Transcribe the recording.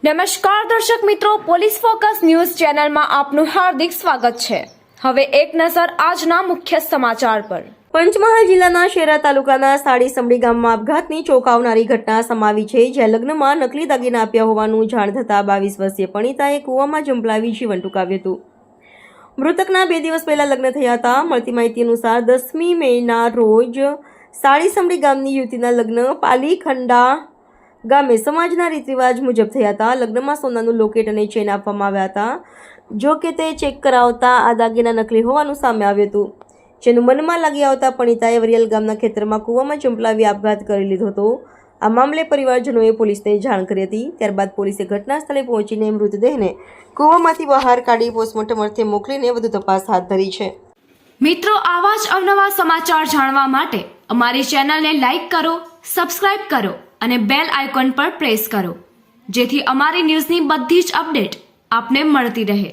નમસ્કાર દર્શક મિત્રો, પોલીસ ફોકસ ન્યૂઝ ચેનલમાં આપનું હાર્દિક સ્વાગત છે। હવે એક નજર આજના મુખ્ય સમાચાર પર। પંચમહાલ જિલ્લાના શેરા તાલુકાના સાડીસમડી ગામમાં આપઘાતની ચોંકાવનારી ઘટના સમાવી છે, જ્યાં લગ્નમાં નકલી દાગીના આપ્યા હોવાનું જાણ થતાં 22 વર્ષીય પરિણીતાએ કૂવામાં ઝંપલાવી જીવન ટૂંકાવ્યું હતું। મૃતકના 2 દિવસ પહેલા લગ્ન થયા હતા। મળતી માહિતી અનુસાર 10મી મેના રોજ સાડીસમડી ગામની યુવતીના લગ્ન પાલીખંડા ગામે સમાજના રીતરિવાજ મુજબ થયા હતા। લગ્નમાં સોનાનું લોકેટ અને ચેન આપવામાં આવ્યા હતા। જો કે તે ચેક કરાવતા આ દાગીના નકલી હોવાનું સામે આવ્યું હતું, જેનું મનમાં લાગી આવતા પરિણીતાએ વરિયાલ ગામના ખેતરમાં કૂવામાં ઝંપલાવી આપઘાત કરી લીધો હતો। આ મામલે પરિવારજનોએ પોલીસને જાણ કરી હતી। ત્યારબાદ પોલીસે ઘટના સ્થળે પહોંચીને મૃતદેહને કૂવામાંથી બહાર કાઢી પોસ્ટમોર્ટમ અર્થે મોકલીને વધુ તપાસ હાથ ધરી છે। મિત્રો, આવા જ અવનવા સમાચાર જાણવા માટે અમારી ચેનલને લાઈક કરો, સબસ્ક્રાઇબ કરો અને બેલ આઇકોન પર પ્રેસ કરો, જેથી અમારી ન્યૂઝની બધી જ અપડેટ આપને મળતી રહે।